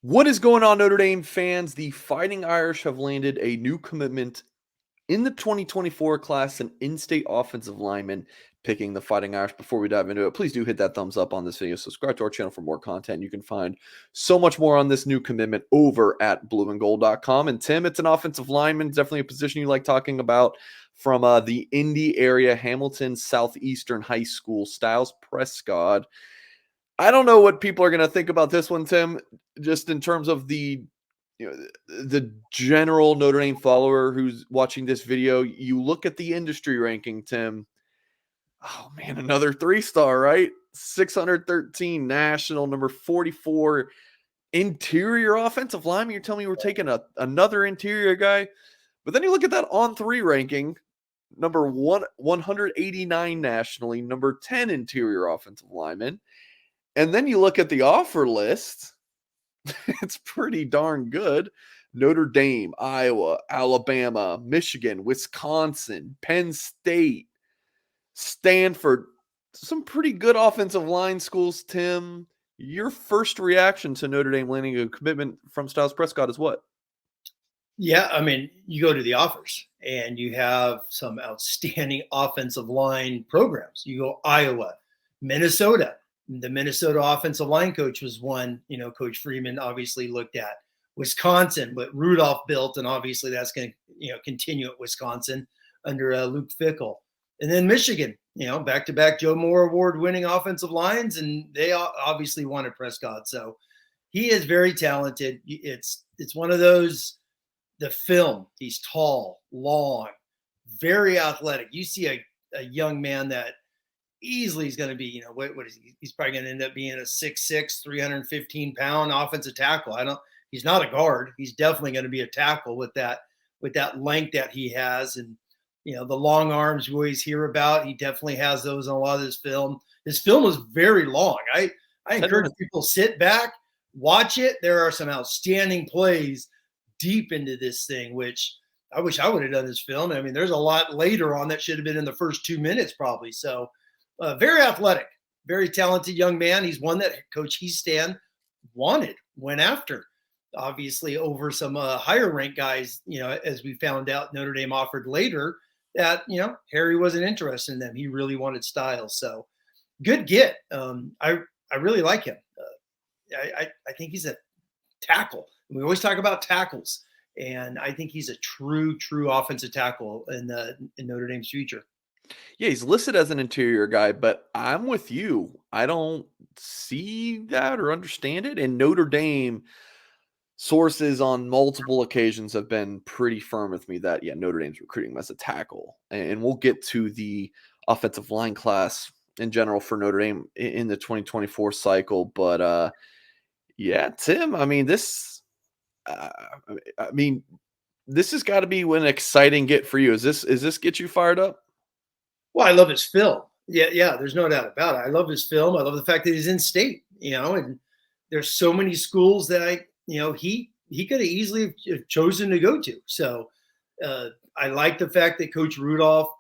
What is going on, Notre Dame fans? The Fighting Irish have landed a new commitment in the 2024 class, an in-state offensive lineman picking the Fighting Irish. Before we dive into it, please do hit that thumbs up on this video. Subscribe to our channel for more content. You can find so much more on this new commitment over at blueandgold.com. And Tim, it's an offensive lineman, definitely a position you like talking about, from the Indy area, Hamilton Southeastern High School, Styles Prescod. I don't know what people are going to think about this one, Tim, just in terms of the general Notre Dame follower who's watching this video. You look at the industry ranking, Tim. Oh man, another 3-star, right? 613 national, number 44 interior offensive lineman. You're telling me we're taking another interior guy? But then you look at that on 3 ranking, number 189 nationally, number 10 interior offensive lineman. And then you look at the offer list, it's pretty darn good. Notre Dame, Iowa, Alabama, Michigan, Wisconsin, Penn State, Stanford, some pretty good offensive line schools, Tim. Your first reaction to Notre Dame landing a commitment from Styles Prescod is what? Yeah, I mean, you go to the offers and you have some outstanding offensive line programs. You go Iowa, Minnesota. The Minnesota offensive line coach was one, Coach Freeman obviously looked at. Wisconsin, what Rudolph built, and obviously that's going to, continue at Wisconsin under Luke Fickell. And then Michigan, back-to-back Joe Moore award-winning offensive lines, and they obviously wanted Prescott. So he is very talented. It's one of those. The film, he's tall, long, very athletic. You see a young man that easily is going to be, what is he? He's probably going to end up being a 6'6", 315-pound offensive tackle. He's not a guard. He's definitely going to be a tackle with that length that he has. And, the long arms you always hear about, he definitely has those in a lot of his film. His film is very long. I encourage people sit back, watch it. There are some outstanding plays deep into this thing, which I wish I would have done this film. I mean, there's a lot later on that should have been in the first 2 minutes probably. So very athletic, very talented young man. He's one that Coach Heastan went after, obviously over some higher ranked guys, as we found out Notre Dame offered later that, Harry wasn't interested in them. He really wanted Styles. So good get. I really like him. I think he's a tackle. We always talk about tackles, and I think he's a true offensive tackle in Notre Dame's future. Yeah, he's listed as an interior guy, but I'm with you. I don't see that or understand it. And Notre Dame sources on multiple occasions have been pretty firm with me that, yeah, Notre Dame's recruiting him as a tackle. And we'll get to the offensive line class in general for Notre Dame in the 2024 cycle. But yeah, Tim, I mean, this has got to be an exciting get for you. Is this get you fired up? Well, I love his film. Yeah, there's no doubt about it. I love his film. I love the fact that he's in state, and there's so many schools that he could have easily chosen to go to. So I like the fact that Coach Rudolph,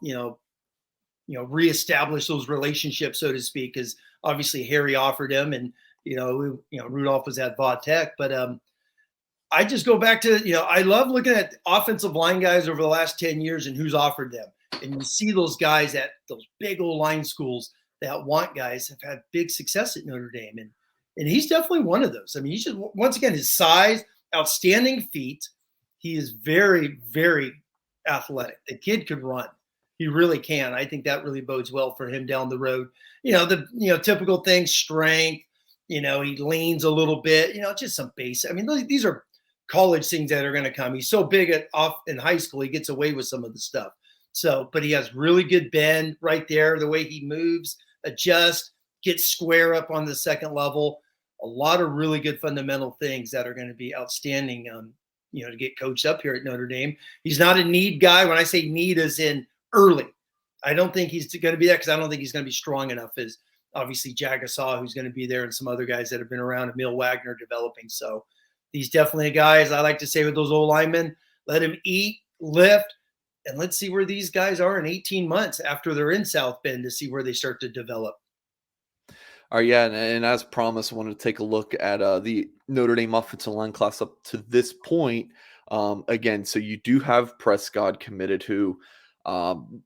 reestablished those relationships, so to speak, because obviously Harry offered him, and Rudolph was at Va Tech, but I just go back to, I love looking at offensive line guys over the last 10 years and who's offered them. And you see those guys at those big old line schools that want guys have had big success at Notre Dame. And he's definitely one of those. I mean, he's just, once again, his size, outstanding feet. He is very, very athletic. The kid could run. He really can. I think that really bodes well for him down the road. The typical things, strength, he leans a little bit, just some basic. I mean, these are college things that are going to come. He's so big in high school, he gets away with some of the stuff. So, but he has really good bend right there. The way he moves, adjust, gets square up on the second level. A lot of really good fundamental things that are going to be outstanding, to get coached up here at Notre Dame. He's not a need guy. When I say need, as in early. I don't think he's going to be that, because I don't think he's going to be strong enough as obviously Jagasaw, who's going to be there, and some other guys that have been around, Emil Wagner developing. So he's definitely a guy, as I like to say with those old linemen, let him eat, lift, and let's see where these guys are in 18 months after they're in South Bend to see where they start to develop. All right, yeah, and as promised, I wanted to take a look at the Notre Dame offensive line class up to this point. Again, so you do have Prescod committed, who um,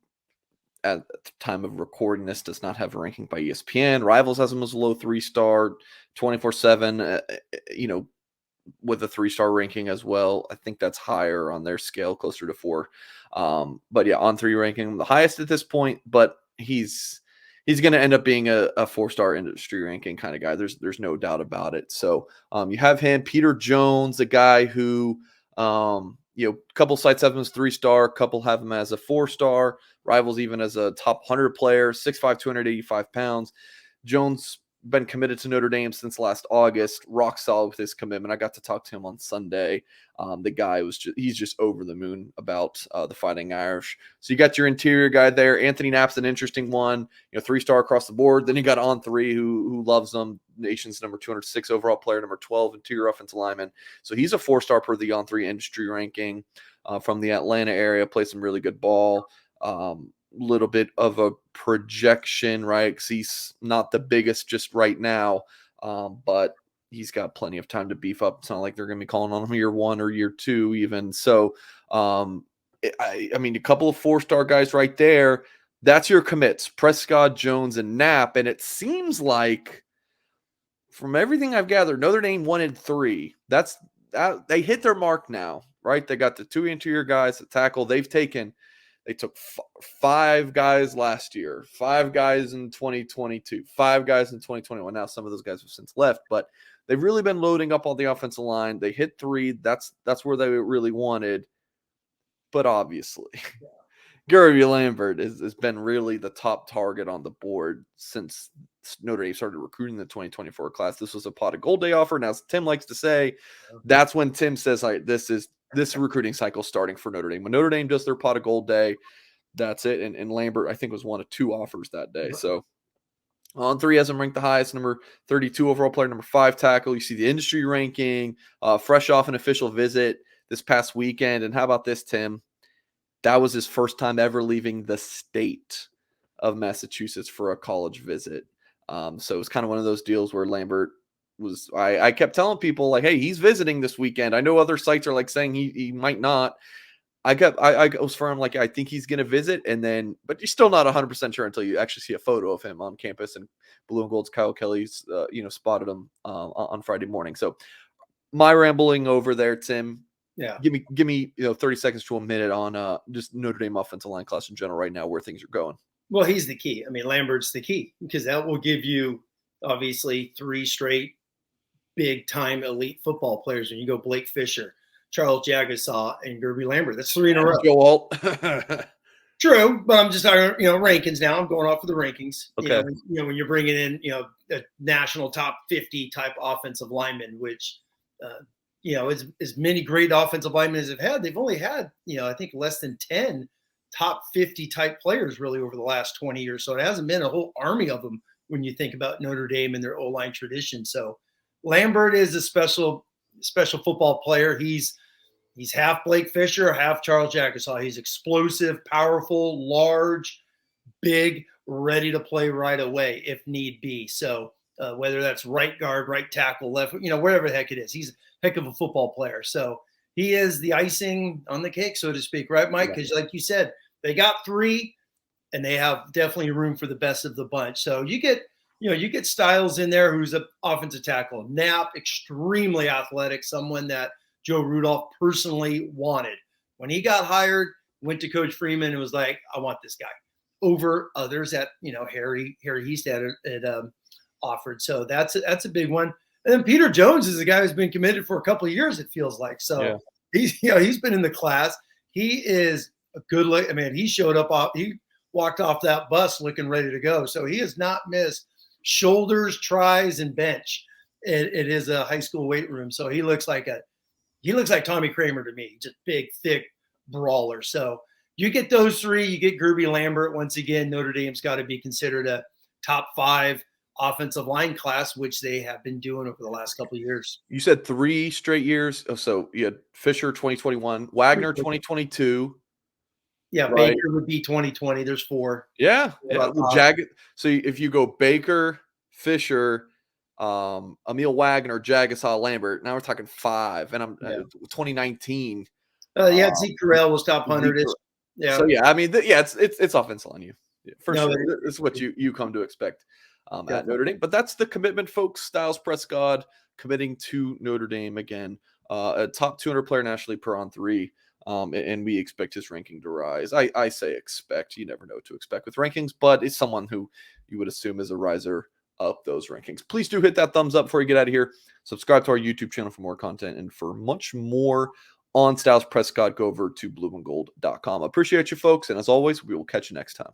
at the time of recording this does not have a ranking by ESPN. Rivals has him as a low 3-star, 24/7. You know, with a 3-star ranking as well. I think that's higher on their scale, closer to 4. But yeah, on 3 ranking, the highest at this point. But he's going to end up being a 4-star industry ranking kind of guy. There's no doubt about it. So you have him, Peter Jones, a guy who a couple sites have him as 3-star, a couple have him as a 4-star. Rivals even as a top 100 player, 6'5", 285 pounds. Jones been committed to Notre Dame since last August, rock solid with his commitment. I got to talk to him on Sunday. The guy he's just over the moon about the Fighting Irish. So you got your interior guy there. Anthony Knapp's an interesting one, 3-star across the board. Then you got On Three, who loves them, nation's number 206 overall player, number 12 interior offensive lineman. So he's a 4-star per the On Three industry ranking, from the Atlanta area, plays some really good ball. Little bit of a projection, right? Because he's not the biggest just right now, but he's got plenty of time to beef up. It's not like they're going to be calling on him year 1 or year 2 even. So, I mean, a couple of 4-star guys right there. That's your commits: Prescod, Jones, and Knapp. And it seems like, from everything I've gathered, Notre Dame wanted 3. They hit their mark now, right? They got the 2 interior guys at tackle. They took 5 guys last year, 5 guys in 2022, 5 guys in 2021. Now some of those guys have since left, but they've really been loading up on the offensive line. They hit 3. That's where they really wanted. But obviously, Gary Lambert has been really the top target on the board since Notre Dame started recruiting the 2024 class. This was a pot of gold day offer. Now, as Tim likes to say, that's when Tim says, all right, this recruiting cycle starting for Notre Dame. When Notre Dame does their pot of gold day, that's it. And Lambert, I think, was one of 2 offers that day. So On Three has him ranked the highest, number 32 overall player, number 5 tackle. You see the industry ranking, fresh off an official visit this past weekend. And how about this, Tim? That was his first time ever leaving the state of Massachusetts for a college visit. So it's kind of one of those deals where Lambert was, I kept telling people, like, hey, he's visiting this weekend. I know other sites are like saying he might not. I was firm, like, I think he's going to visit, but you're still not 100% sure until you actually see a photo of him on campus. And Blue and Gold's Kyle Kelly's, spotted him on Friday morning. So my rambling over there, Tim. Yeah. Give me 30 seconds to a minute on just Notre Dame offensive line class in general right now, where things are going. Well, he's the key. I mean, Lambert's the key, because that will give you obviously 3 straight big time elite football players. When you go Blake Fisher, Charles Jagasaw, and Gerby Lambert, that's 3 in a row. Joe Alt. True, but I'm just talking, rankings now. I'm going off of the rankings. Okay. When you're bringing in, a national top 50 type offensive lineman, which, as many great offensive linemen as they've had, they've only had, I think less than 10 top 50 type players really over the last 20 years. So it hasn't been a whole army of them when you think about Notre Dame and their O-line tradition. So Lambert is a special football player. He's half Blake Fisher, half Charles Jagasaw. He's explosive, powerful, large, big, ready to play right away if need be. So whether that's right guard, right tackle, left, wherever the heck it is, he's a heck of a football player. So he is the icing on the cake, so to speak, right, Mike? Because like you said, they got 3, and they have definitely room for the best of the bunch. So you get Styles in there, who's an offensive tackle. Knapp, extremely athletic, someone that Joe Rudolph personally wanted. When he got hired, went to Coach Freeman and was like, I want this guy over others that, Harry Heasted had offered. So that's a big one. And then Peter Jones is a guy who's been committed for a couple of years, it feels like. So he's been in the class. He is a good look. I mean, he showed up, he walked off that bus looking ready to go. So he has not missed shoulders, tries, and bench at his high school weight room. So he looks like Tommy Kramer to me, just big, thick brawler. So you get those 3, you get Gerby Lambert. Once again, Notre Dame's got to be considered a top 5 offensive line class, which they have been doing over the last couple of years. You said 3 straight years. Oh, so you had Fisher 2021, Wagner 2022. Yeah, right. Baker would be 2020. There's 4. Yeah. So if you go Baker, Fisher, Emil Wagner, Jagassaw, Lambert. Now we're talking 5, and I'm Yeah. 2019. Yeah, Zeke Correll was top 100. Yeah. So yeah, I mean, it's offensive line, for No, sure. This is what you come to expect at Definitely. Notre Dame. But that's the commitment, folks. Styles Prescod committing to Notre Dame again, a top 200 player nationally per on 3. And we expect his ranking to rise. I say expect. You never know what to expect with rankings, but it's someone who you would assume is a riser up those rankings. Please do hit that thumbs up before you get out of here. Subscribe to our YouTube channel for more content, and for much more on Styles Prescod, go over to blueandgold.com. Appreciate you, folks, and as always, we will catch you next time.